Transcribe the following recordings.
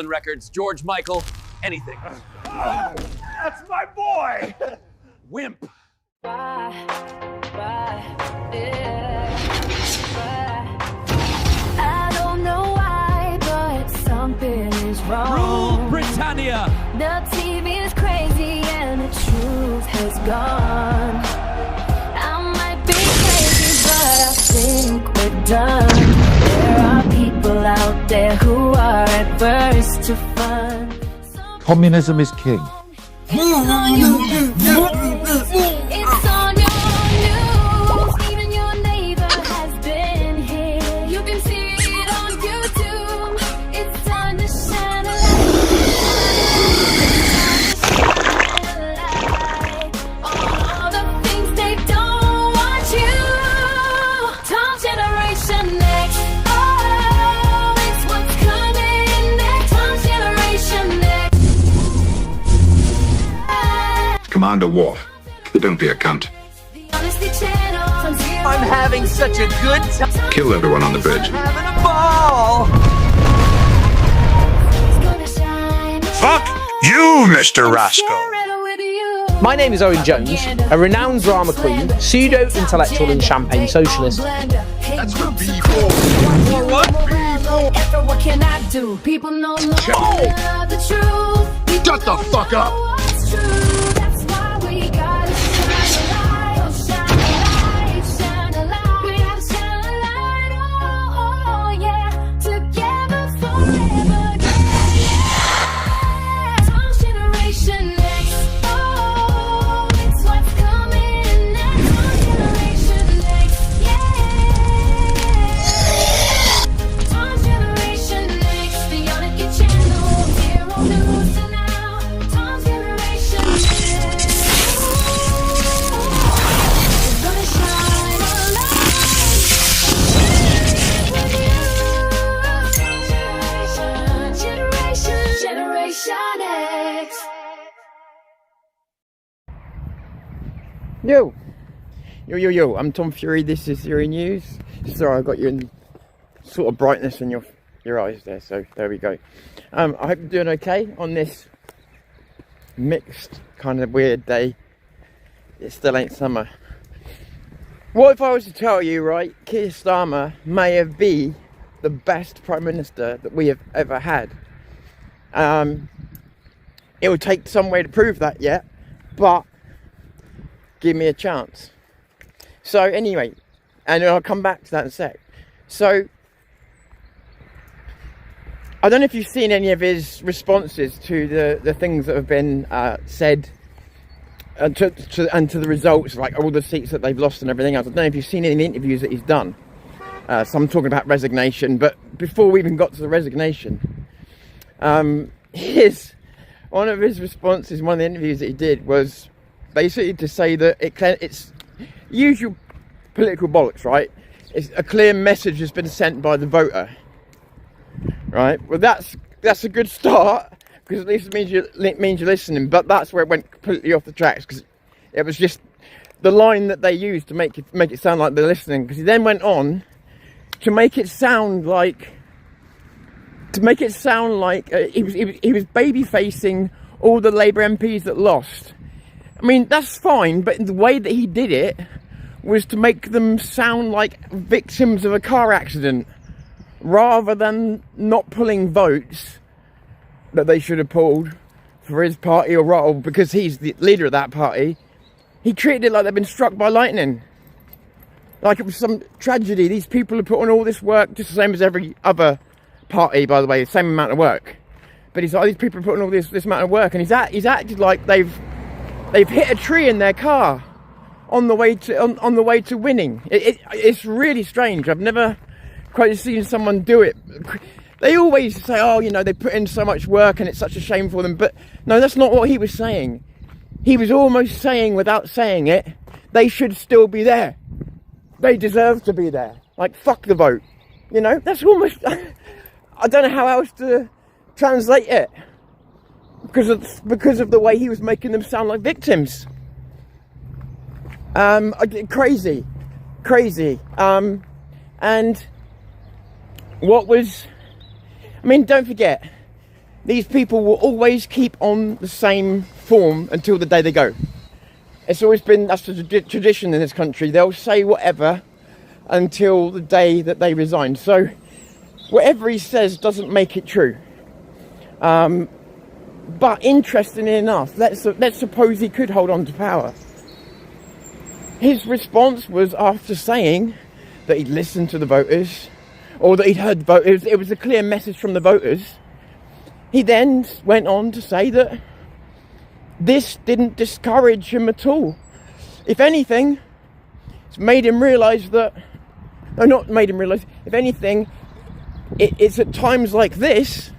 records, George Michael, anything. That's my boy! Wimp. I don't know why, but something is wrong. Rule Britannia. The TV is crazy and the truth has gone. I might be crazy, but I think we're done. There are people out there who are adverse to fun. Communism is king. It's on your news. Even your neighbor has been here. You can see it on YouTube. It's time to shine a light. All the things they don't want you. Tom Generation Next. Oh, it's what's coming next. Tom Generation Next. Commander Worf, don't be a cunt. I'm having such a good time. Kill everyone on the bridge. Having a ball. Fuck you, Mr. Rascal. My name is Owen Jones, a renowned drama queen, pseudo-intellectual and champagne socialist. That's for B4. What can I do? People know the truth. Shut the fuck up. What's true? That's why we gotta shine a light. Shine a light, shine a light. We gotta shine a light. Oh, yeah. Together forever. Tom Generation Next. Oh, it's what's coming next. Tom Generation Next. Yeah. Tom Generation Next. The Unity Channel. Zero News to now. Tom Generation Next. It's gonna shine a light. Generation X. Yo, I'm Tom Fury, this is Fury News. Sorry, I got you in sort of brightness in your eyes there, so there we go. I hope you're doing okay on this mixed kind of weird day. It still ain't summer. What if I was to tell you, right, Keir Starmer may have been the best Prime Minister that we have ever had. It would take some way to prove that yet, but give me a chance. So anyway, and I'll come back to that in a sec. So, I don't know if you've seen any of his responses to the things that have been said and to the results, like all the seats that they've lost and everything else. I don't know if you've seen any interviews that he's done. So I'm talking about resignation, but before we even got to the resignation, one of his responses, one of the interviews that he did was basically to say that it's usual political bollocks, right? It's a clear message has been sent by the voter, right? Well, that's a good start, because at least it means you're listening. But that's where it went completely off the tracks, because it was just the line that they used to make it sound like they're listening. Because he then went on to make it sound like he was baby facing all the Labour MPs that lost. I mean, that's fine, but the way that he did it was to make them sound like victims of a car accident, rather than not pulling votes that they should have pulled for his party, or because he's the leader of that party. He treated it like they'd been struck by lightning, like it was some tragedy. These people have put on all this work, just the same as every other party, by the way, the same amount of work. But he's like, these people are putting all this amount of work, and he's acted like they've hit a tree in their car on the way to winning. It's really strange. I've never quite seen someone do it. They always say, oh, you know, they put in so much work and it's such a shame for them. But no, that's not what he was saying. He was almost saying, without saying it, they should still be there. They deserve to be there. Like, fuck the vote. You know, that's almost... I don't know how else to translate it, because of the way he was making them sound like victims. Crazy. And what was... I mean, don't forget, these people will always keep on the same form until the day they go. It's always been, that's the tradition in this country. They'll say whatever until the day that they resign. So whatever he says doesn't make it true. But interestingly enough, let's suppose he could hold on to power. His response was, after saying that he'd listened to the voters, or that he'd heard the voters, it was a clear message from the voters. He then went on to say that this didn't discourage him at all. If anything, it's made him realise that, no, not made him realise, if anything, it's at times like this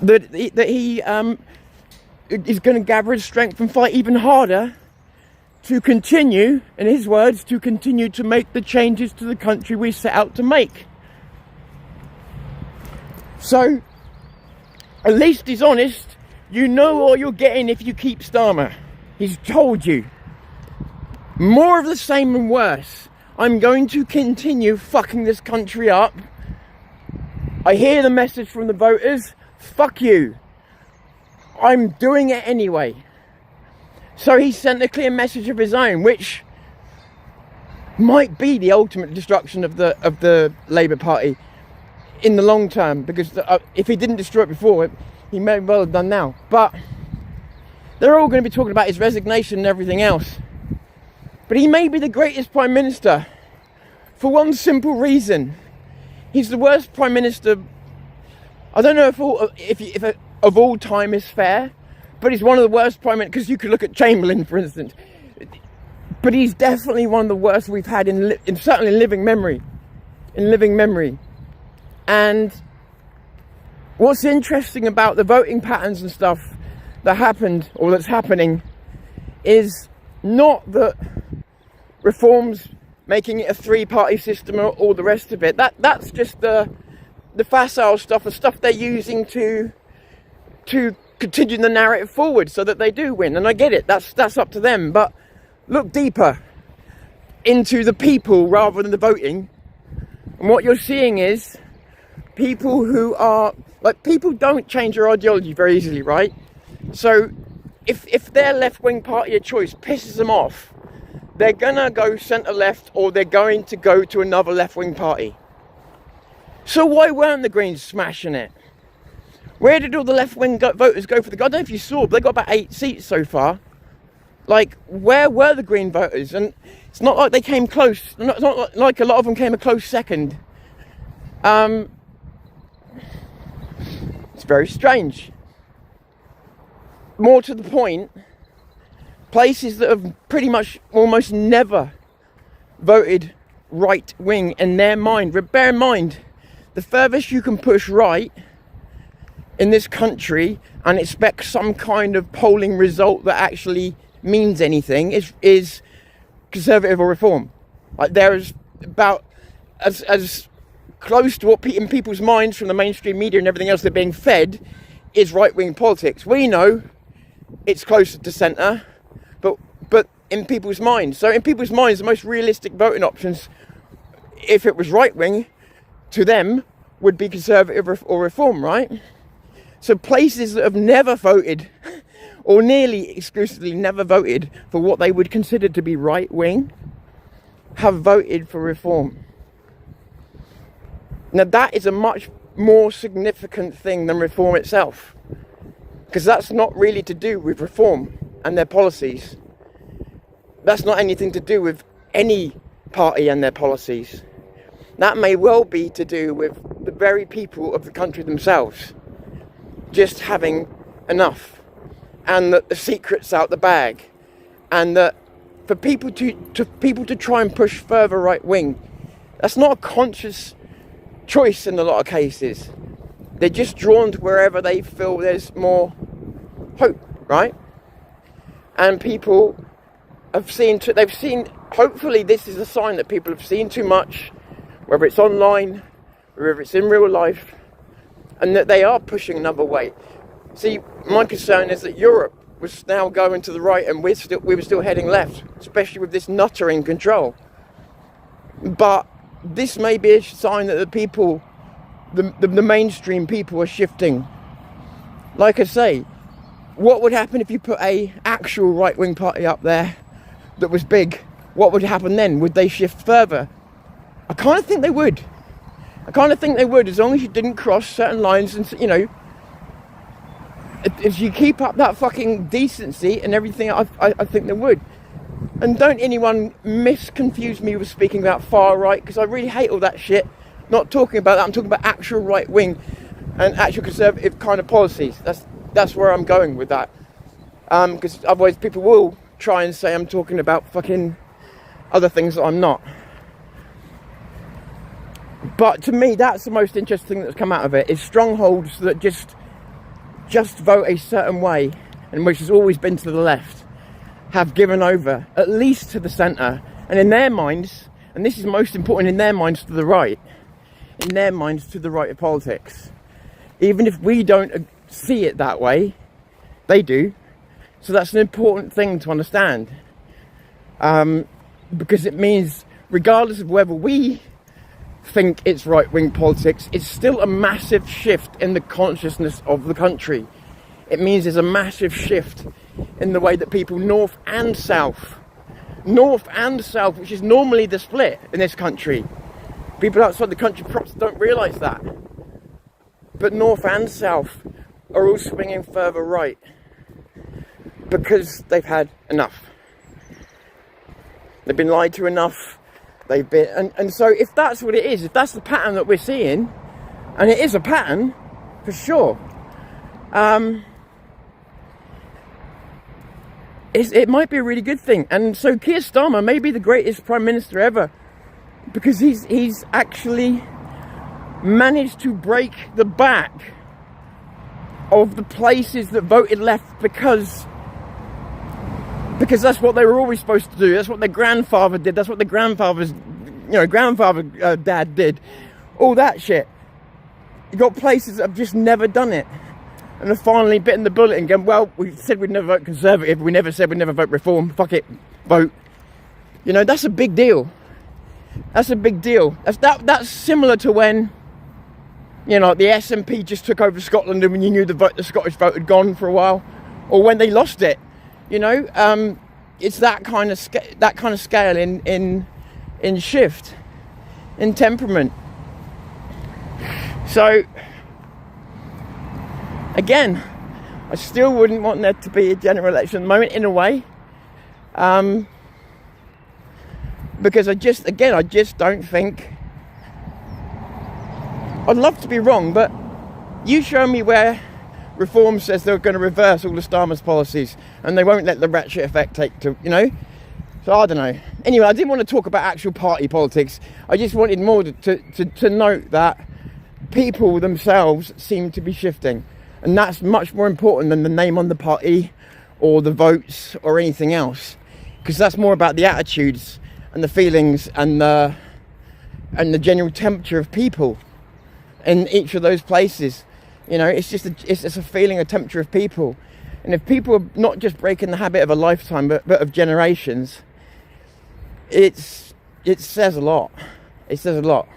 that he is going to gather his strength and fight even harder to continue, in his words, to continue to make the changes to the country we set out to make. So, at least he's honest. You know what you're getting if you keep Starmer. He's told you. More of the same and worse. I'm going to continue fucking this country up. I hear the message from the voters. Fuck you. I'm doing it anyway. So he sent a clear message of his own, which might be the ultimate destruction of the Labour Party in the long term, because if he didn't destroy it before, he may well have done now. But they're all going to be talking about his resignation and everything else. But he may be the greatest Prime Minister for one simple reason. He's the worst Prime Minister. I don't know if of all time is fair, but he's one of the worst Prime Ministers, because you could look at Chamberlain, for instance. But he's definitely one of the worst we've had in certainly in living memory. And what's interesting about the voting patterns and stuff that happened, or that's happening, is not that Reform's making it a three-party system or all the rest of it. That's just the facile stuff, the stuff they're using to continue the narrative forward so that they do win. And I get it, that's up to them. But look deeper into the people rather than the voting. And what you're seeing is people who are, like, people don't change their ideology very easily, right? So if their left-wing party of choice pisses them off, they're gonna go centre-left, or they're going to go to another left-wing party. So why weren't the Greens smashing it? Where did all the left-wing voters go for the... I don't know if you saw, but they got about 8 seats so far. Like, where were the Green voters? And it's not like they came close. It's not like a lot of them came a close second. It's very strange. More to the point, places that have pretty much almost never voted right-wing in their mind. Bear in mind, the furthest you can push right in this country and expect some kind of polling result that actually means anything is Conservative or Reform. Like, there is about as close to what in people's minds from the mainstream media and everything else they're being fed is right-wing politics. We know it's closer to centre, but in people's minds. So in people's minds, the most realistic voting options, if it was right-wing, to them, would be Conservative or Reform, right? So places that have never voted, or nearly exclusively never voted for what they would consider to be right-wing, have voted for Reform. Now that is a much more significant thing than Reform itself, because that's not really to do with Reform and their policies. That's not anything to do with any party and their policies. That may well be to do with the very people of the country themselves just having enough, and that the secret's out the bag, and that for people to try and push further right wing, that's not a conscious choice in a lot of cases. They're just drawn to wherever they feel there's more hope, right? And people have they've seen, hopefully this is a sign that people have seen too much, whether it's online, whether it's in real life, and that they are pushing another way. See, my concern is that Europe was now going to the right and we were still heading left, especially with this nutter in control. But this may be a sign that the people, the mainstream people, are shifting like I say, what would happen if you put a actual right-wing party up there that was big? What would happen then? Would they shift further? I kind of think they would. I kind of think they would, as long as you didn't cross certain lines and, you know, if you keep up that fucking decency and everything, I think they would. And don't anyone misconfuse me with speaking about far right, because I really hate all that shit. Not talking about that, I'm talking about actual right wing and actual conservative kind of policies. That's where I'm going with that. Because otherwise people will try and say I'm talking about fucking other things that I'm not. But to me, that's the most interesting thing that's come out of it, is strongholds that just vote a certain way, and which has always been to the left, have given over, at least to the centre, and in their minds, and this is most important, in their minds to the right, in their minds to the right of politics. Even if we don't see it that way, they do. So that's an important thing to understand. Because it means, regardless of whether we think it's right-wing politics, it's still a massive shift in the consciousness of the country. It means there's a massive shift in the way that people north and south, which is normally the split in this country. People outside the country perhaps don't realise that. But north and south are all swinging further right because they've had enough. They've been lied to enough. They've been, and so if that's what it is, if that's the pattern that we're seeing, and it is a pattern for sure, it might be a really good thing. And so Keir Starmer may be the greatest Prime Minister ever, because he's actually managed to break the back of the places that voted left because that's what they were always supposed to do. That's what their grandfather did. That's what their grandfather's, dad did. All that shit. You got places that have just never done it, and have finally bitten the bullet and gone, well, we said we'd never vote Conservative. We never said we'd never vote Reform. Fuck it, vote. You know, that's a big deal. That's a big deal. That's similar to when, you know, the SNP just took over Scotland and when you knew the Scottish vote had gone for a while, or when they lost it. You know, it's that kind of scale in shift, in temperament. So again, I still wouldn't want there to be a general election at the moment, in a way, because I just don't think. I'd love to be wrong, but you show me where Reform says they're going to reverse all the Starmer's policies and they won't let the ratchet effect take to, you know. So I don't know. Anyway, I didn't want to talk about actual party politics. I just wanted more to note that people themselves seem to be shifting, and that's much more important than the name on the party or the votes or anything else, because that's more about the attitudes and the feelings and the general temperature of people in each of those places. You know, it's just a feeling, a temperature of people. And if people are not just breaking the habit of a lifetime, but of generations, it says a lot. It says a lot.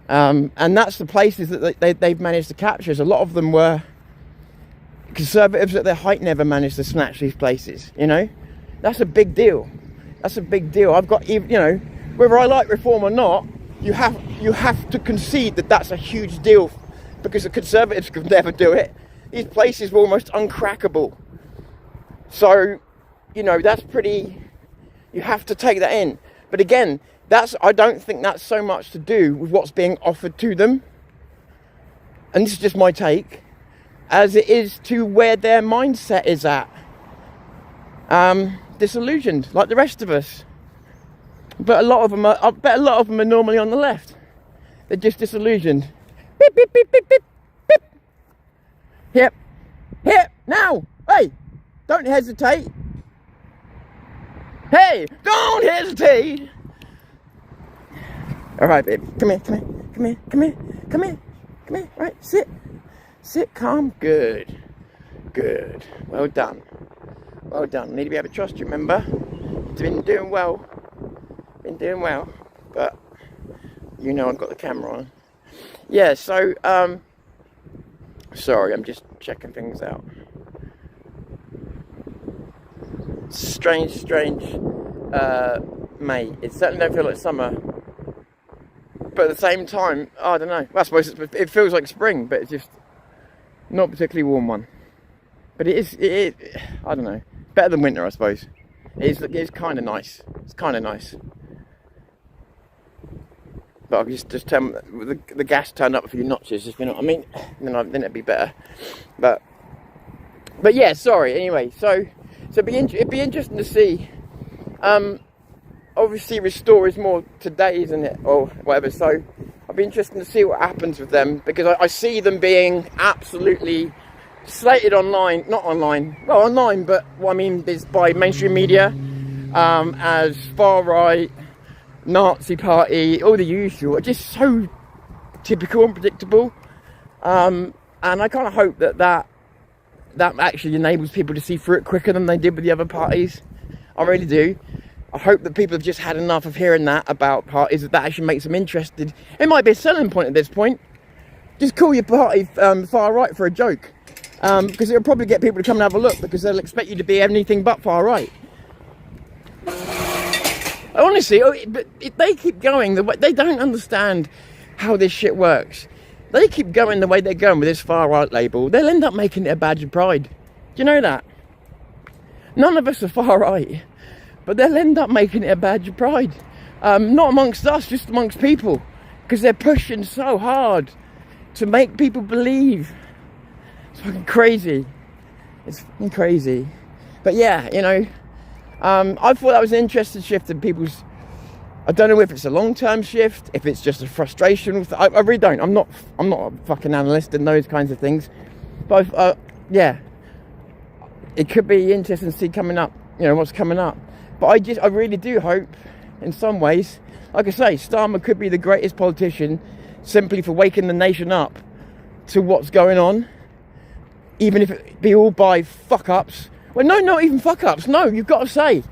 And that's the places that they've managed to capture. A lot of them were Conservatives at their height never managed to snatch these places, you know. That's a big deal. That's a big deal. I've got, you know, whether I like Reform or not, you have to concede that that's a huge deal, because the Conservatives could never do it. These places were almost uncrackable. So, you know, that's pretty, you have to take that in. But again, I don't think that's so much to do with what's being offered to them, and this is just my take, as it is to where their mindset is at. Disillusioned, like the rest of us. But I bet a lot of them are normally on the left. They're just disillusioned. Beep, beep, beep, beep, beep, beep. Yep. Here, now. Hey, don't hesitate. Hey, don't hesitate. All right, baby. Come here. Right, sit, calm. Good. Well done. Need to be able to trust you, remember? You've been doing well. But, you know, I've got the camera on. Yeah, so Sorry, I'm just checking things out. Strange, May. It certainly don't feel like summer. But at the same time, I don't know. Well, I suppose it feels like spring, but it's just not a particularly warm one. But it is, I don't know. Better than winter, I suppose. It's kind of nice. It's kind of nice. But I'll just turn the gas turned up a few notches, if you know what I mean. Then it'd be better. But yeah, sorry. Anyway, so it'd be interesting to see. Obviously, Restore is more today, isn't it, or whatever. So I'd be interested to see what happens with them, because I see them being absolutely slated online, not online, well online, but what I mean is by mainstream media, as far right, Nazi party, all the usual, just so typical and predictable. And I kind of hope that actually enables people to see through it quicker than they did with the other parties. I really do. I hope that people have just had enough of hearing that about parties, that actually makes them interested. It might be a selling point at this point. Just call your party far right for a joke. Because it'll probably get people to come and have a look, because they'll expect you to be anything but far right. Honestly, but if they keep going the way, they don't understand how this shit works. They keep going the way they're going with this far right label, they'll end up making it a badge of pride. Do you know that? None of us are far right, but they'll end up making it a badge of pride. Not amongst us, just amongst people, because they're pushing so hard to make people believe. It's fucking crazy. It's fucking crazy. But yeah, you know, I thought that was an interesting shift in people's. I don't know if it's a long-term shift, if it's just a frustration. I really don't. I'm not a fucking analyst in those kinds of things. But yeah, it could be interesting to see coming up. You know what's coming up. But I really do hope, in some ways, like I say, Starmer could be the greatest politician simply for waking the nation up to what's going on, even if it be all by fuck-ups. Well, no, not even fuck-ups. No, you've got to say,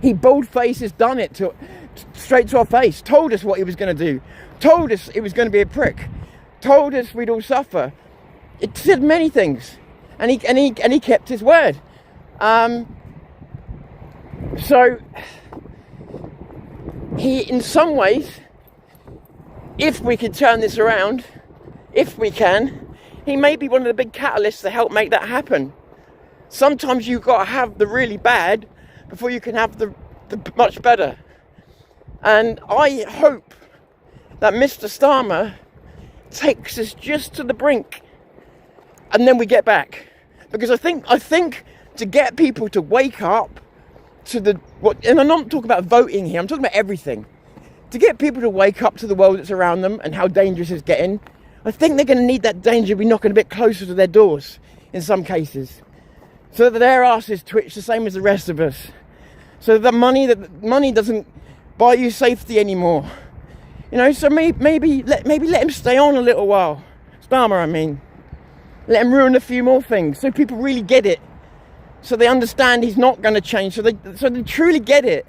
he bold-faced has done it straight to our face. Told us what he was going to do. Told us it was going to be a prick. Told us we'd all suffer. It said many things, and he kept his word. So he, in some ways, if we can turn this around, if we can, he may be one of the big catalysts to help make that happen. Sometimes you've got to have the really bad before you can have the much better. And I hope that Mr. Starmer takes us just to the brink, and then we get back. Because I think to get people to wake up to and I'm not talking about voting here, I'm talking about everything. To get people to wake up to the world that's around them and how dangerous it's getting, I think they're going to need that danger to be knocking a bit closer to their doors in some cases, so that their asses twitch the same as the rest of us, so that money doesn't buy you safety anymore. You know, so maybe let him stay on a little while. Starmer, I mean. Let him ruin a few more things so people really get it. So they understand he's not going to change. So they truly get it.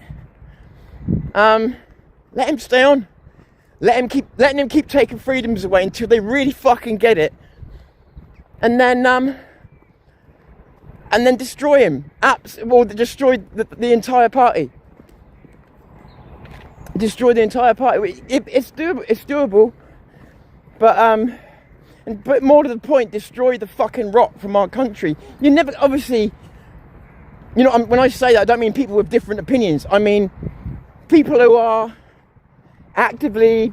Let him stay on. Letting him keep taking freedoms away until they really fucking get it. And then destroy him. Or destroy the entire party. Destroy the entire party. It's doable. But more to the point, destroy the fucking rot from our country. You never, obviously, you know, when I say that, I don't mean people with different opinions. I mean people who are actively,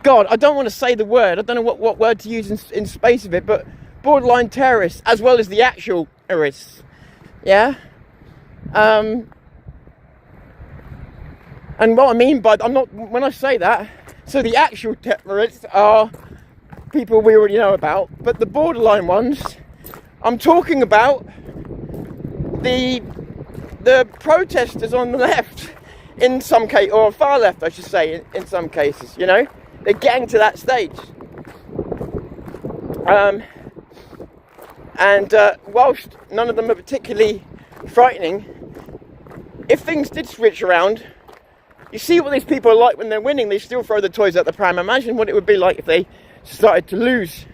God, I don't want to say the word. I don't know what word to use in space of it, but borderline terrorists, as well as the actual terrorists. Yeah? And what I mean by, when I say that, so the actual terrorists are people we already know about, but the borderline ones, I'm talking about the protesters on the left, in some case, or far left, I should say, in some cases. You know, they're getting to that stage. Whilst none of them are particularly frightening, if things did switch around, you see what these people are like when they're winning. They still throw the toys out the pram. Imagine what it would be like if they started to lose.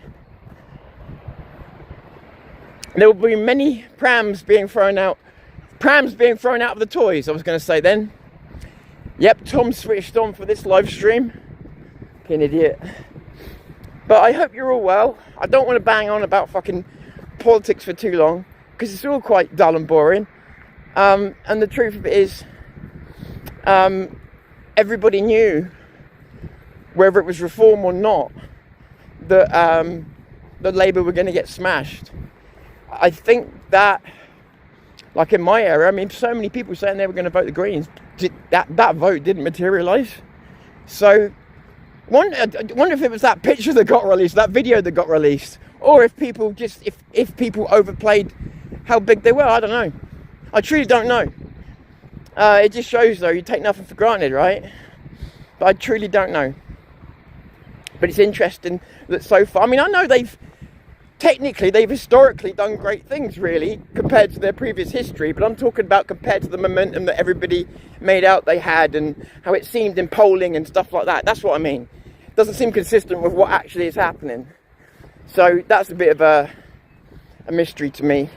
There will be many prams being thrown out of the toys, I was going to say then. Yep, Tom switched on for this live stream. Fucking idiot. But I hope you're all well. I don't want to bang on about fucking politics for too long, because it's all quite dull and boring. And the truth of it is, everybody knew, whether it was reform or not, that Labour were going to get smashed. I think that, like in my area, I mean, so many people saying they were going to vote the Greens, that vote didn't materialise. So, I wonder if it was that picture that got released, that video that got released, or if people just, if people overplayed how big they were. I don't know. I truly don't know. It just shows, though, you take nothing for granted, right? But I truly don't know. But it's interesting that so far, I mean, I know they've historically done great things, really, compared to their previous history, but I'm talking about compared to the momentum that everybody made out they had and how it seemed in polling and stuff like that. That's what I mean. It doesn't seem consistent with what actually is happening. So that's a bit of a mystery to me.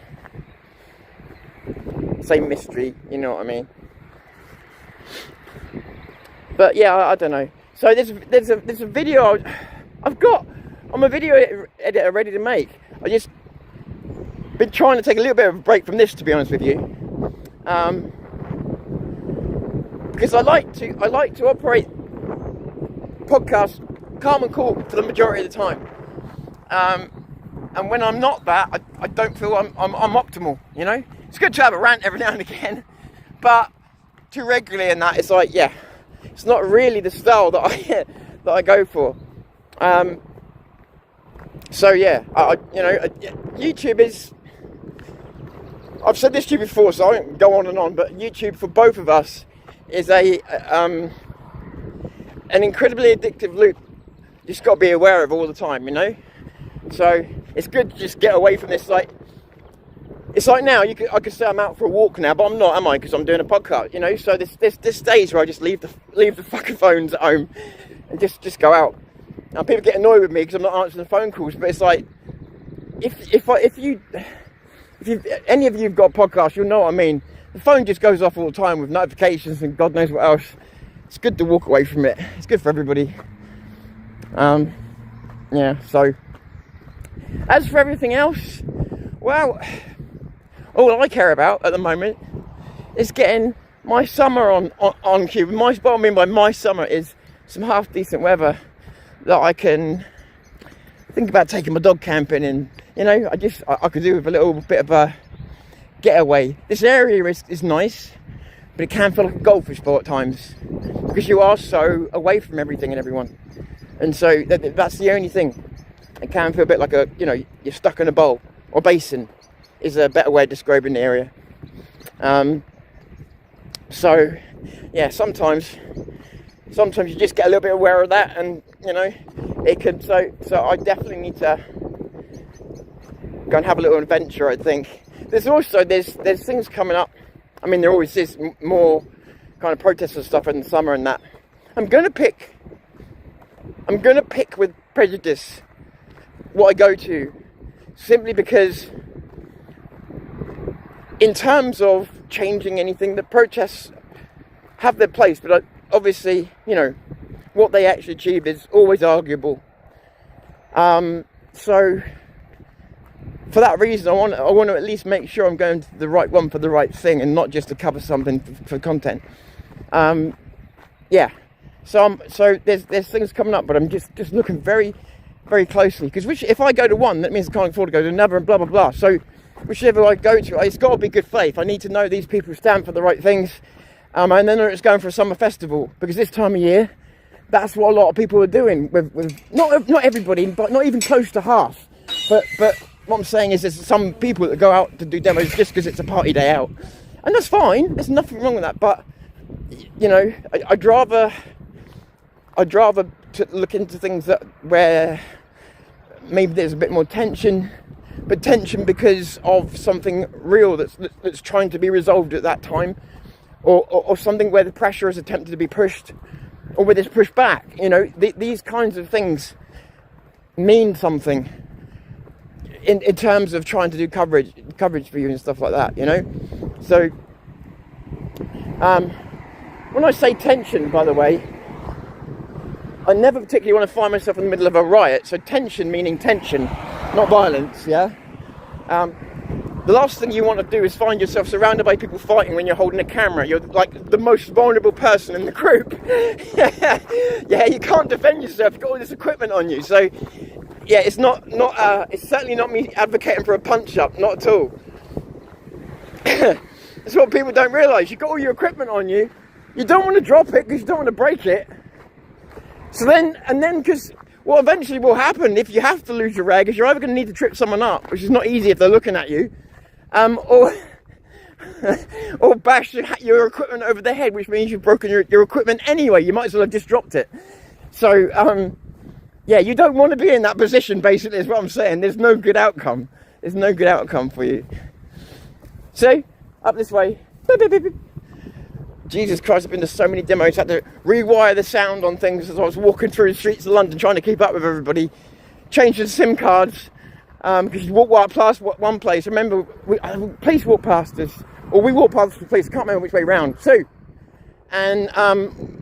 Say mystery, you know what I mean. But yeah, I don't know. So there's a video I'm a video editor ready to make. I just been trying to take a little bit of a break from this, to be honest with you, because I like to operate podcasts calm and cool for the majority of the time, and when I'm not that, I don't feel I'm optimal. You know, it's good to have a rant every now and again, but too regularly in that, it's like, yeah, it's not really the style that I go for. So yeah, YouTube is, I've said this to you before, so I won't go on and on, but YouTube for both of us is an incredibly addictive loop. You just got to be aware of all the time, you know. So it's good to just get away from this. Like, it's like now I could say I'm out for a walk now, but I'm not, am I? Because I'm doing a podcast, you know. So this stage where I just leave the fucking phones at home and just go out. Now people get annoyed with me because I'm not answering the phone calls, but it's like, if any of you've got podcasts, you'll know what I mean. The phone just goes off all the time with notifications and God knows what else. It's good to walk away from it. It's good for everybody. Yeah. So as for everything else, well, all I care about at the moment is getting my summer on cue. What I mean by my summer is some half decent weather that I can think about taking my dog camping, and you know, I could do with a little bit of a getaway. This area is nice, but it can feel like a goldfish bowl at times because you are so away from everything and everyone, and so that's the only thing. It can feel a bit like you're stuck in a bowl or basin is a better way of describing the area. So yeah, sometimes you just get a little bit aware of that, and you know, it could. So I definitely need to go and have a little adventure. I think there's things coming up. I mean, there always is more kind of protests and stuff in the summer and that. I'm gonna pick with prejudice what I go to, simply because in terms of changing anything, the protests have their place, but obviously, you know, what they actually achieve is always arguable. So for that reason, I want to at least make sure I'm going to the right one for the right thing, and not just to cover something for content. Yeah. So there's things coming up, but I'm just looking very, very closely, because if I go to one, that means I can't afford to go to another, and blah blah blah. So whichever I go to, it's got to be good faith. I need to know these people stand for the right things. And then it's going for a summer festival, because this time of year, that's what a lot of people are doing. With not everybody, but not even close to half. But what I'm saying is, there's some people that go out to do demos just because it's a party day out, and that's fine. There's nothing wrong with that. But you know, I'd rather to look into things where maybe there's a bit more tension, but tension because of something real that's trying to be resolved at that time. Or something where the pressure is attempted to be pushed, or where there's pushed back. You know, these kinds of things mean something in terms of trying to do coverage for you and stuff like that, you know. So when I say tension, by the way, I never particularly want to find myself in the middle of a riot. So tension meaning tension, not violence, yeah. The last thing you want to do is find yourself surrounded by people fighting when you're holding a camera. You're like the most vulnerable person in the group. Yeah, you can't defend yourself. You've got all this equipment on you. So, yeah, it's it's certainly not me advocating for a punch-up, not at all. That's what people don't realise. You've got all your equipment on you. You don't want to drop it because you don't want to break it. So then, because what eventually will happen if you have to lose your rag is you're either going to need to trip someone up, which is not easy if they're looking at you, or bash your equipment over the head, which means you've broken your equipment anyway. You might as well have just dropped it. So, yeah, you don't want to be in that position, basically, is what I'm saying. There's no good outcome. There's no good outcome for you. So, up this way. Beep, beep, beep, beep. Jesus Christ, I've been to so many demos. I had to rewire the sound on things as I was walking through the streets of London trying to keep up with everybody. Changing SIM cards. Because you walk past one place. Remember, police walk past us. Or we walk past the police. I can't remember which way round. So, and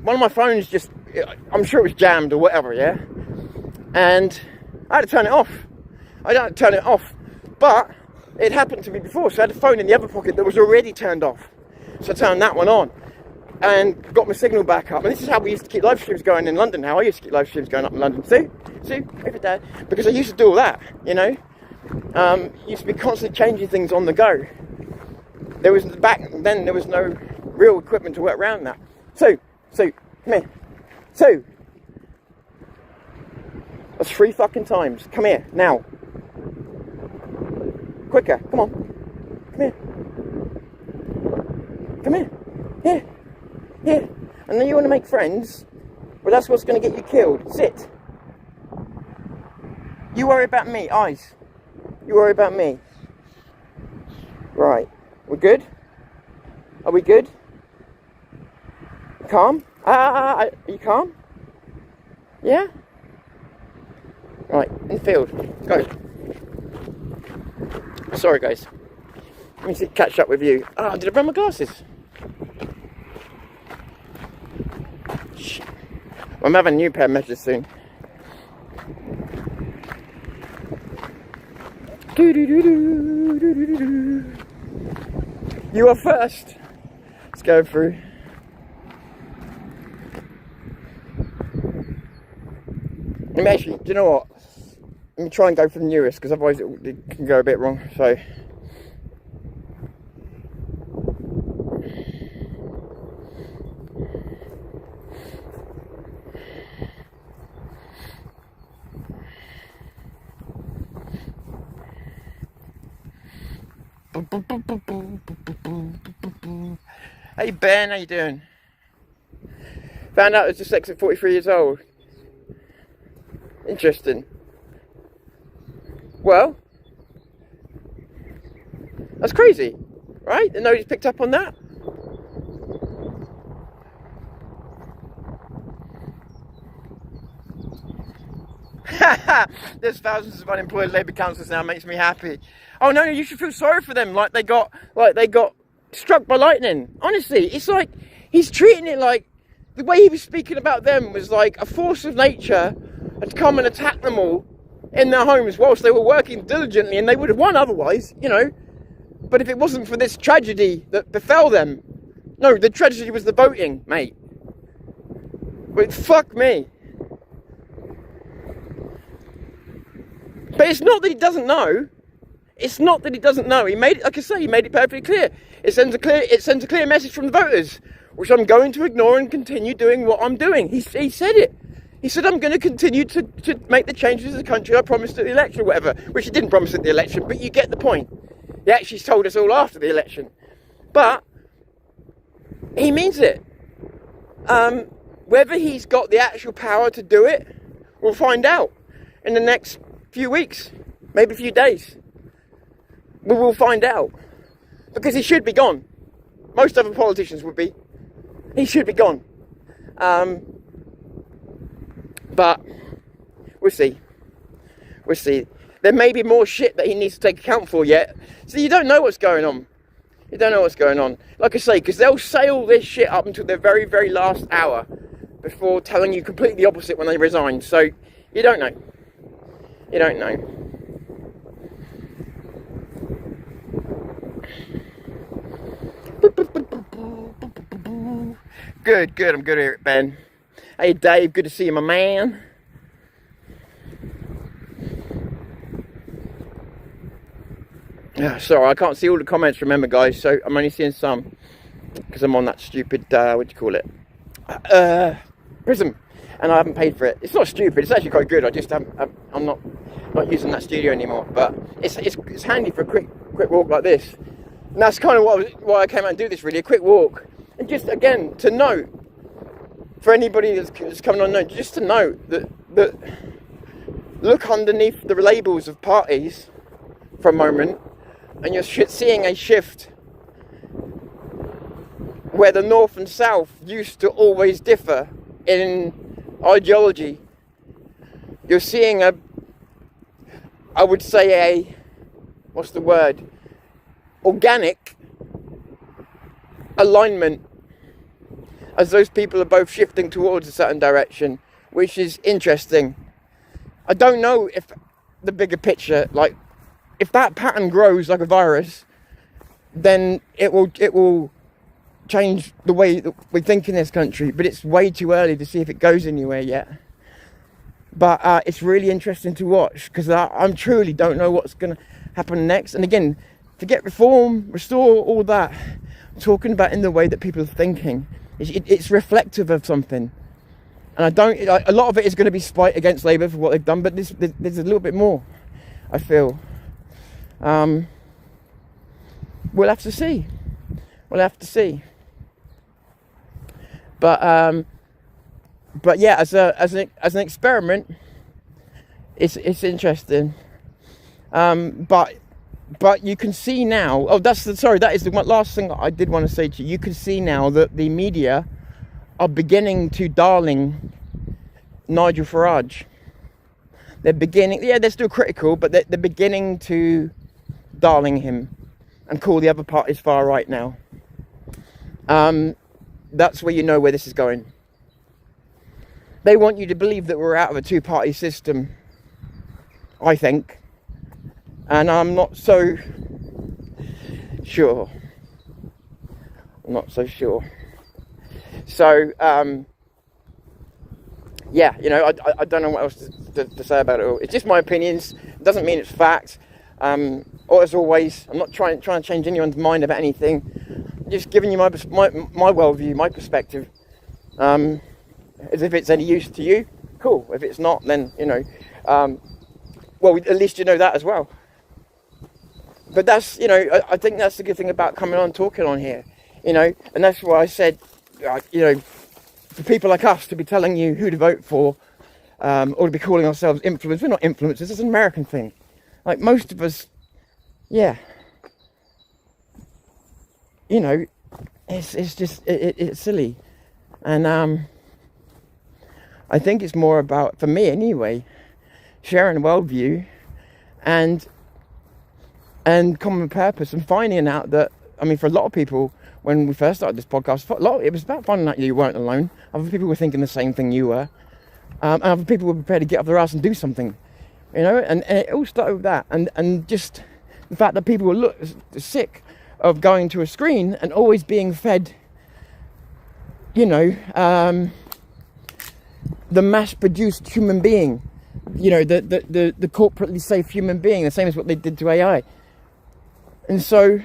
one of my phones just, I'm sure it was jammed or whatever, yeah? And I had to turn it off. I had to turn it off. But it happened to me before. So I had a phone in the other pocket that was already turned off. So I turned that one on. And got my signal back up. And this is how we used to keep live streams going in London. How I used to keep live streams going up in London. See, over there. Because I used to do all that, you know. Used to be constantly changing things on the go. There was then there was no real equipment to work around that. So, come here. So, that's 3 fucking times. Come here, now. Quicker, come on. Come here. Come here. Here. Here. And then you want to make friends? Well, that's what's going to get you killed. Sit. You worry about me, eyes. You worry about me. Right. We're good? Are we good? Calm? Are you calm? Yeah? Right, in the field. Go. Sorry, guys. Let me catch up with you. Did I bring my glasses? Shit. I'm having a new pair of measures soon. You are first. Let's go through. Actually, do you know what? Let me try and go for the newest, because otherwise it can go a bit wrong. So. Hey Ben, how you doing? Found out I was dyslexic 43 years old. Interesting. Well, that's crazy, right? And nobody's picked up on that. There's thousands of unemployed Labour councillors now. Makes me happy. Oh no, you should feel sorry for them. Like they got struck by lightning. Honestly, it's like he's treating it like the way he was speaking about them was like a force of nature had come and attacked them all in their homes whilst they were working diligently, and they would have won otherwise, you know. But if it wasn't for this tragedy that befell them, no, the tragedy was the voting, mate. But fuck me. But it's not that he doesn't know. It's not that he doesn't know. He made it, like I say, he made it perfectly clear. It sends a clear message from the voters, which I'm going to ignore and continue doing what I'm doing. He said it. He said, I'm going to continue to make the changes in the country I promised at the election or whatever, which he didn't promise at the election, but you get the point. He actually told us all after the election. But he means it. Whether he's got the actual power to do it, we'll find out in the next few weeks, maybe a few days. We will find out. Because he should be gone. Most other politicians would be. He should be gone. But we'll see. We'll see. There may be more shit that he needs to take account for yet. So you don't know what's going on. You don't know what's going on. Like I say, because they'll say all this shit up until the very, very last hour before telling you completely the opposite when they resign. So you don't know. You don't know. Good. I'm good here, Ben. Hey, Dave. Good to see you, my man. Sorry, I can't see all the comments, remember, guys, so I'm only seeing some, because I'm on that stupid, what do you call it, Prism, and I haven't paid for it. It's not stupid, it's actually quite good. I just I'm not using that studio anymore, but it's handy for a quick walk like this, and that's kind of why I came out and do this, really, a quick walk, and just, again, to note, for anybody that's coming on, just to note that look underneath the labels of parties for a moment, and you're seeing a shift where the North and South used to always differ in ideology. You're seeing I would say what's the word? Organic alignment, as those people are both shifting towards a certain direction, which is interesting. I don't know if the bigger picture, like, if that pattern grows like a virus, then it will change the way that we think in this country. But it's way too early to see if it goes anywhere yet. But it's really interesting to watch, because I truly don't know what's going to happen next. And again, forget reform, restore, all that. I'm talking about in the way that people are thinking. It's reflective of something. And a lot of it is going to be spite against Labour for what they've done, but there's a little bit more, I feel. We'll have to see. But yeah, as an experiment, it's interesting. But you can see now. Oh, that is the last thing I did want to say to you. You can see now that the media are beginning to darling Nigel Farage. They're beginning. Yeah, they're still critical, but they're beginning to darling him and call the other parties far right now. That's where you know where this is going. They want you to believe that we're out of a two-party system, I think, and I'm not so sure. So yeah, you know, I don't know what else to say about it all. It's just my opinions. It doesn't mean it's fact. Or as always, I'm not trying to change anyone's mind about anything. I'm just giving you my worldview, my perspective. As if it's any use to you, cool. If it's not, then, you know, well, at least you know that as well. But that's, you know, I think that's the good thing about coming on, talking on here, you know, and that's why I said, you know, for people like us to be telling you who to vote for, or to be calling ourselves influencers. We're not influencers, it's an American thing. Like most of us, yeah, you know, it's just, it's silly. And I think it's more about, for me anyway, sharing a worldview and common purpose, and finding out that, I mean, for a lot of people, when we first started this podcast, it was about finding out you weren't alone. Other people were thinking the same thing you were. And other people were prepared to get off their ass and do something. You know, and it all started with that. And just the fact that people were sick of going to a screen and always being fed, you know, the mass-produced human being. You know, the corporately safe human being, the same as what they did to AI. And so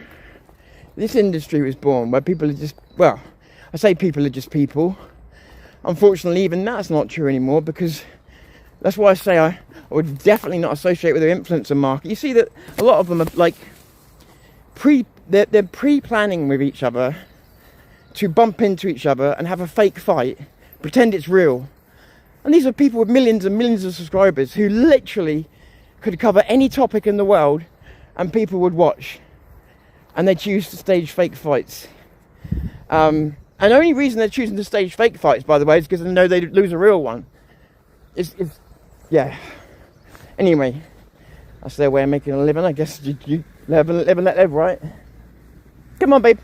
this industry was born where people are just, well, I say people are just people. Unfortunately, even that's not true anymore, because that's why I say I would definitely not associate with the influencer market. You see that a lot of them are like they're pre-planning with each other to bump into each other and have a fake fight, pretend it's real. And these are people with millions and millions of subscribers who literally could cover any topic in the world and people would watch. And they choose to stage fake fights. And the only reason they're choosing to stage fake fights, by the way, is because they know they'd lose a real one. Yeah. Anyway, That's their way of making a living, I guess. You live and let live, right? Come on, babe.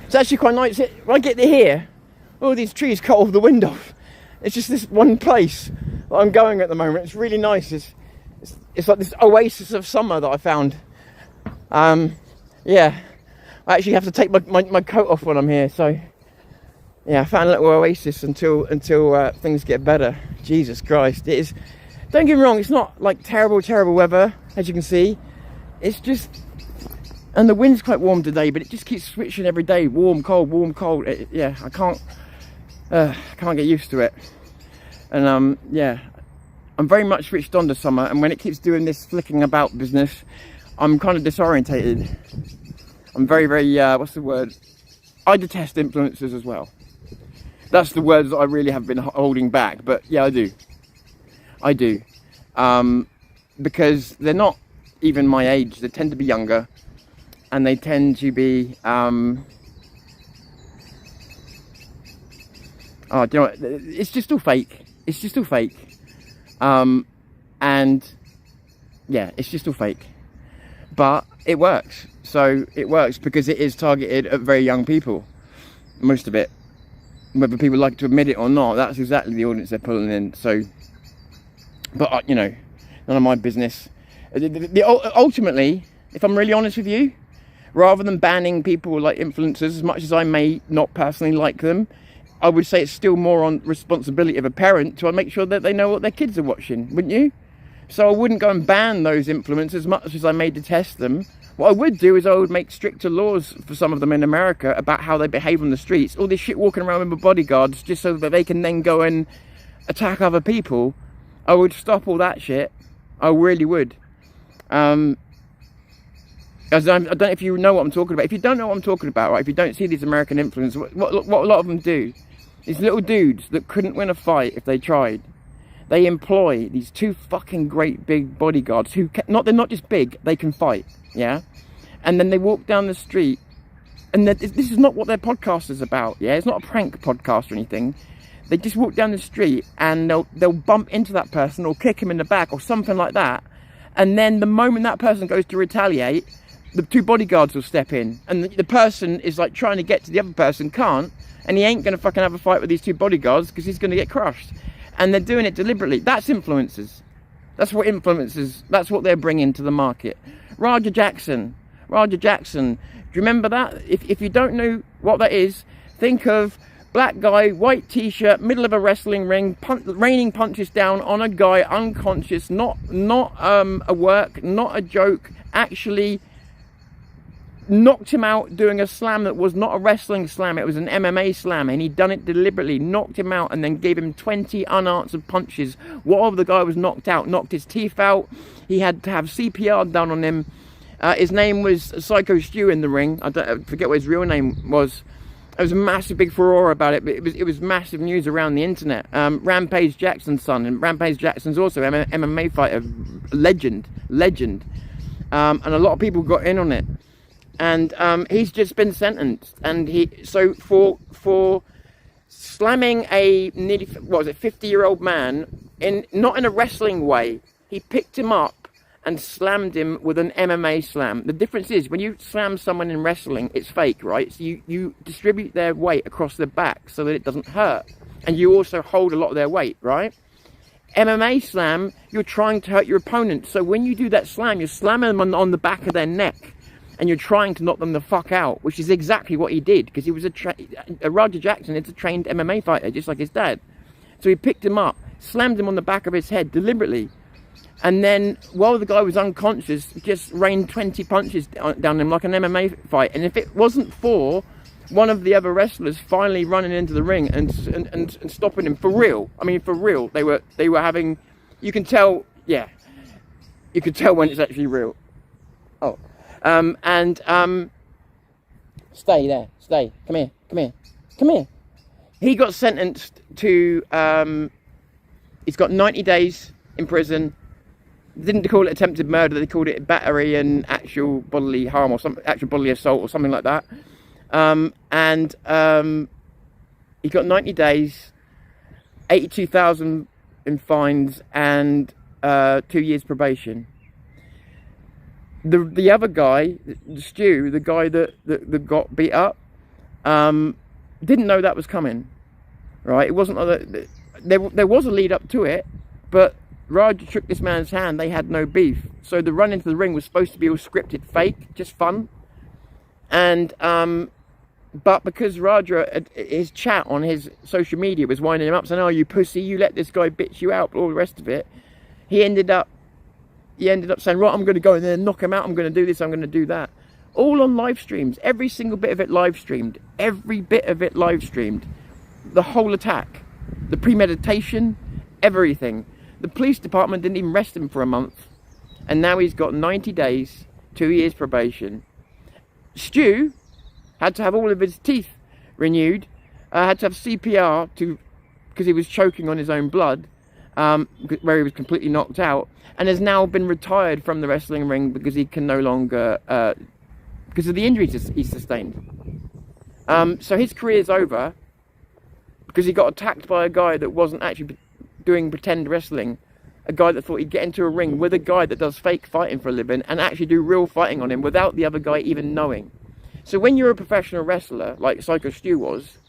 It's actually quite nice. When I get here, all these trees cut off the wind off. It's just this one place that I'm going at the moment. It's really nice. It's like this oasis of summer that I found. Yeah, I actually have to take my coat off when I'm here. So yeah, I found a little oasis until things get better. Jesus Christ, it is. Don't get me wrong, it's not like terrible weather, as you can see. It's just, and the wind's quite warm today, but it just keeps switching every day. Warm, cold, warm, cold. Yeah, I can't get used to it. And yeah, I'm very much switched on to summer, and when it keeps doing this flicking about business, I'm kind of disorientated. I'm very, what's the word? I detest influencers as well. That's the words that I really have been holding back, but yeah, I do. Because they're not even my age. They tend to be younger, and they tend to be oh, do you know what? It's just all fake. It's just all fake. And yeah, it's just all fake, but it works. So it works because it is targeted at very young people, most of it, whether people like to admit it or not. That's exactly the audience they're pulling in. So, but you know, none of my business. Ultimately, if I'm really honest with you, rather than banning people like influencers, as much as I may not personally like them, I would say it's still more on responsibility of a parent to make sure that they know what their kids are watching, wouldn't you? So I wouldn't go and ban those influencers as much as I may detest them. What I would do is I would make stricter laws for some of them in America about how they behave on the streets. All this shit walking around with bodyguards just so that they can then go and attack other people. I would stop all that shit. I really would. As I don't know if you know what I'm talking about. If you don't know what I'm talking about, right? If you don't see these American influencers, what a lot of them do, these little dudes that couldn't win a fight if they tried, they employ these two fucking great big bodyguards who they're not just big, they can fight, yeah? And then they walk down the street, and this is not what their podcast is about, yeah? It's not a prank podcast or anything. They just walk down the street and they'll bump into that person or kick him in the back or something like that. And then the moment that person goes to retaliate, the two bodyguards will step in, and the person is like trying to get to the other person, can't, and he ain't gonna fucking have a fight with these two bodyguards because he's gonna get crushed. And they're doing it deliberately. That's influencers. That's what they're bringing to the market. Roger Jackson. Do you remember that? If you don't know what that is, think of black guy, white t-shirt, middle of a wrestling ring, raining punches down on a guy unconscious, not a work, not a joke, actually knocked him out doing a slam that was not a wrestling slam, it was an MMA slam, and he'd done it deliberately, knocked him out and then gave him 20 unanswered punches. While the guy was knocked out, knocked his teeth out, he had to have CPR done on him. His name was Psycho Stu in the ring. I forget what his real name was. There was a massive big furore about it, but it was massive news around the internet. Rampage Jackson's son, and Rampage Jackson's also an MMA fighter, legend, and a lot of people got in on it. And he's just been sentenced, and for slamming a nearly 50-year-old man not in a wrestling way, he picked him up and slammed him with an MMA slam. The difference is when you slam someone in wrestling, it's fake, right? So you distribute their weight across their back so that it doesn't hurt, and you also hold a lot of their weight, right? MMA slam, you're trying to hurt your opponent. So when you do that slam, you're slamming them on the back of their neck, and you're trying to knock them the fuck out, which is exactly what he did, because he was Roger Jackson is a trained MMA fighter, just like his dad. So he picked him up, slammed him on the back of his head deliberately, and then while the guy was unconscious, just rained 20 punches down him like an MMA fight. And if it wasn't for one of the other wrestlers finally running into the ring and stopping him for real, I mean for real, they were having, you can tell, yeah, you could tell when it's actually real. Oh. Stay there, come here. He got sentenced to, he's got 90 days in prison. They didn't call it attempted murder, they called it battery and actual bodily harm, or actual bodily assault or something like that. He got 90 days, 82,000 in fines, and 2 years probation. The other guy, Stu, the guy that got beat up, didn't know that was coming, right? It wasn't like there was a lead up to it, but Raja shook this man's hand. They had no beef, so the run into the ring was supposed to be all scripted, fake, just fun. And but because Raja, his chat on his social media was winding him up, saying, "Oh, you pussy, you let this guy bitch you out," all the rest of it. He ended up saying, "Right, I'm going to go in there and knock him out. I'm going to do this. I'm going to do that." All on live streams. Every single bit of it live streamed. Every bit of it live streamed. The whole attack, the premeditation, everything. The police department didn't even arrest him for a month, and now he's got 90 days, 2 years probation. Stu had to have all of his teeth renewed, had to have CPR because he was choking on his own blood, where he was completely knocked out, and has now been retired from the wrestling ring because he can no longer, because of the injuries he sustained. So his career's over because he got attacked by a guy that wasn't actually doing pretend wrestling, a guy that thought he'd get into a ring with a guy that does fake fighting for a living and actually do real fighting on him without the other guy even knowing. So when you're a professional wrestler, like Psycho Stu was,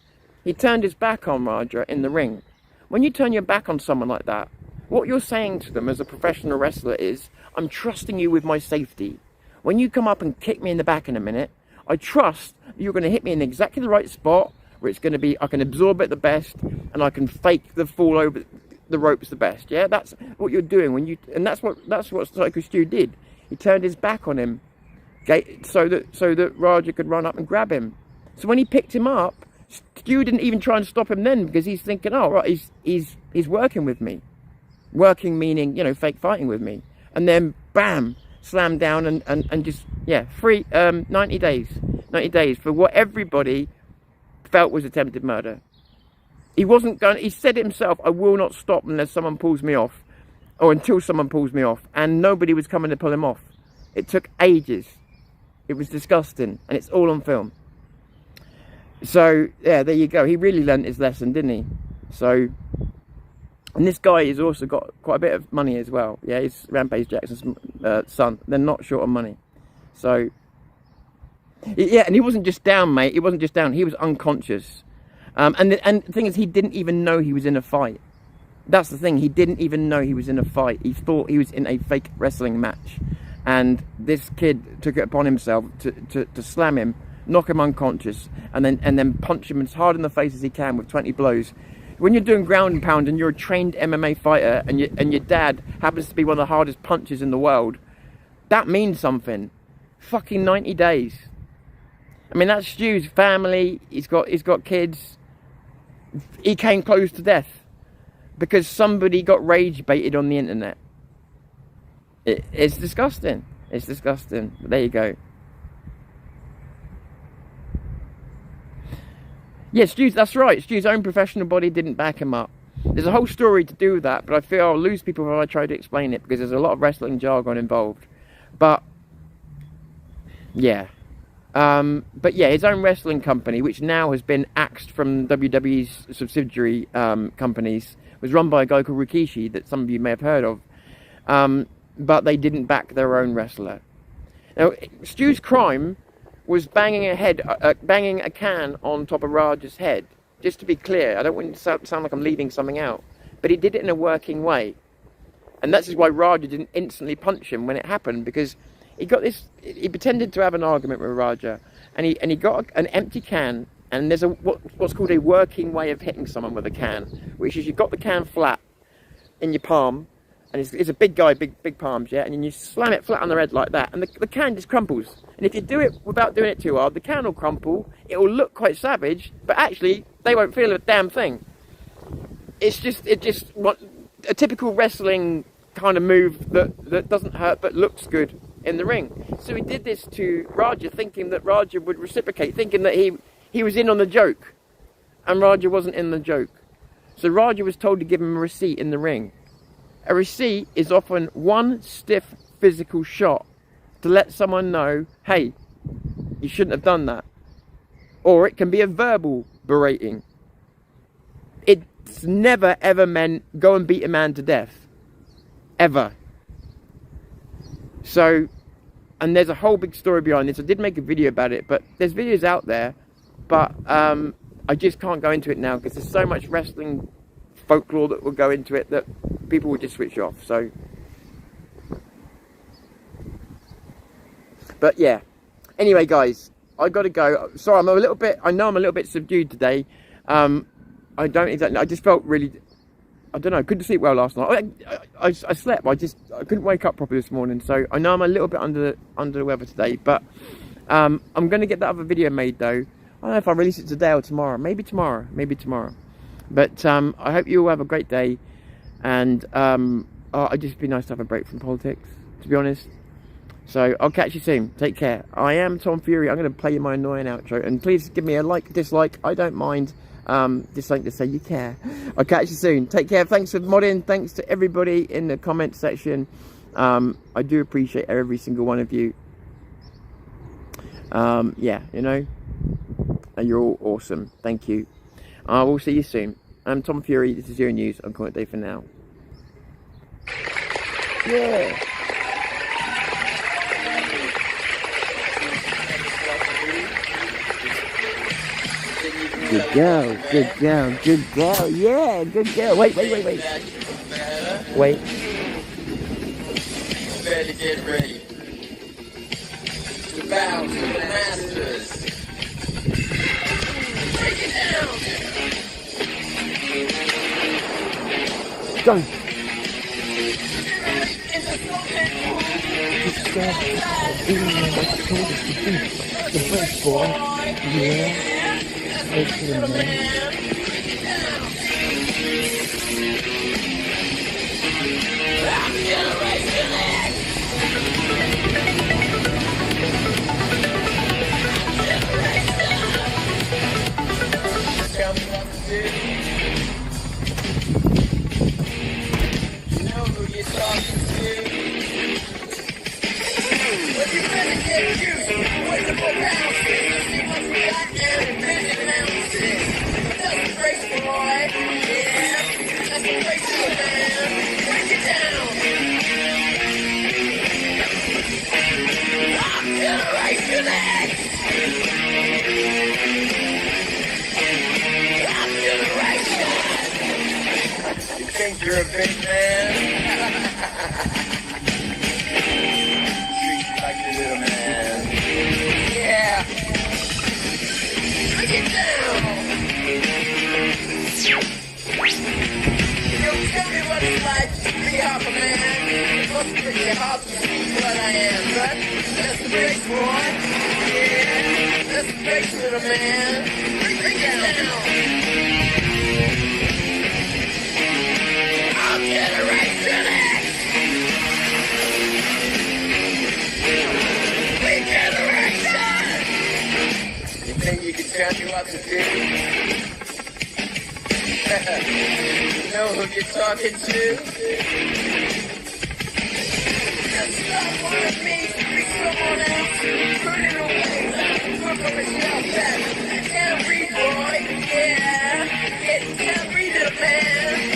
he turned his back on Raja in the ring. When you turn your back on someone like that, what you're saying to them as a professional wrestler is, I'm trusting you with my safety. When you come up and kick me in the back in a minute, I trust you're going to hit me in exactly the right spot where it's going to be, I can absorb it the best and I can fake the fall over the ropes the best. Yeah, that's what you're doing and that's what Psycho Stu did. He turned his back on him, so that Raja could run up and grab him. So when he picked him up, Stu didn't even try and stop him then, because he's thinking, oh right, he's working with me, working meaning, you know, fake fighting with me, and then bam, slam down and just, yeah, free 90 days for what everybody felt was attempted murder. He wasn't going. He said it himself, I will not stop unless someone pulls me off, or until someone pulls me off, and nobody was coming to pull him off. It took ages. It was disgusting, and it's all on film. So yeah, there you go. He really learnt his lesson, didn't he? So, and this guy has also got quite a bit of money as well. Yeah, he's Rampage Jackson's son. They're not short on money. So yeah, and he wasn't just down, mate. He wasn't just down. He was unconscious. And the thing is, he didn't even know he was in a fight. That's the thing. He didn't even know he was in a fight. He thought he was in a fake wrestling match. And this kid took it upon himself to slam him, knock him unconscious, and then punch him as hard in the face as he can with 20 blows. When you're doing ground and pound and you're a trained MMA fighter and your dad happens to be one of the hardest punchers in the world, that means something. Fucking 90 days. I mean, that's Stu's family. He's got kids. He came close to death because somebody got rage baited on the internet. It's disgusting. It's disgusting. But there you go. Yeah, that's right. Stu's own professional body didn't back him up. There's a whole story to do with that, but I feel I'll lose people if I try to explain it because there's a lot of wrestling jargon involved. But yeah. But yeah, his own wrestling company, which now has been axed from WWE's subsidiary companies, was run by a guy called Rikishi that some of you may have heard of. But they didn't back their own wrestler. Now, Stu's crime was banging a can on top of Raja's head. Just to be clear, I don't want it to sound like I'm leaving something out, but he did it in a working way. And that's why Raja didn't instantly punch him when it happened, because he pretended to have an argument with Raja, and he got an empty can, and there's what's called a working way of hitting someone with a can, which is you've got the can flat in your palm, and it's a big guy, big palms, yeah, and then you slam it flat on their head like that, and the can just crumples. And if you do it without doing it too hard, the can will crumple, it will look quite savage, but actually, they won't feel a damn thing. It's just what a typical wrestling kind of move that doesn't hurt but looks good in the ring. So he did this to Raja, thinking that Raja would reciprocate, thinking that he was in on the joke, and Raja wasn't in the joke. So Raja was told to give him a receipt in the ring. A receipt is often one stiff physical shot to let someone know, hey, you shouldn't have done that. Or it can be a verbal berating. It's never ever meant go and beat a man to death. ever. So, and there's a whole big story behind this. I did make a video about it, but there's videos out there, but I just can't go into it now because there's so much wrestling folklore that will go into it that people will just switch off. So, but yeah. Anyway, guys, I got to go. Sorry, I know I'm a little bit subdued today. I don't exactly. I just felt really. I don't know. I couldn't sleep well last night. I slept. I couldn't wake up properly this morning. So I know I'm a little bit under the weather today. But I'm going to get that other video made though. I don't know if I release it today or tomorrow. Maybe tomorrow. Maybe tomorrow. But I hope you all have a great day. And it'd just be nice to have a break from politics, to be honest. So I'll catch you soon. Take care. I am Tom Fury. I'm going to play you my annoying outro. And please give me a like, dislike. I don't mind. Just something to say you care. I'll catch you soon. Take care. Thanks for modding. Thanks to everybody in the comment section. I do appreciate every single one of you. Yeah, you know, and you're all awesome. Thank you. I will see you soon. I'm Tom Fury. This is Zero News. I'm calling it a day for now. Yeah. Good girl, good girl, good girl, yeah, good girl. Wait. Wait. Better get ready to bow to the masters. Take it down. Go. The first boy, yeah. Tell me what to do. You know who you're talking to. But you better get used to the bounces. See what's got and bend announces. That's a great boy. Yeah, that's a great boy, man. Break it down. Top Generation X. Top Generation. You think you're a big man? Like a little man. Yeah. Bring it down. Yo, tell me what it's like to be off a man. It must be pretty hard to see what I am, but that's the big boy. Yeah. That's the big little man. Bring it down. I'm Generation X. You think you can tell me what to do? You know who you're talking to? Just stop wanting me to be someone else. Put it away. Look on yourself back. Can't read, boy. Yeah. Can't read it, man.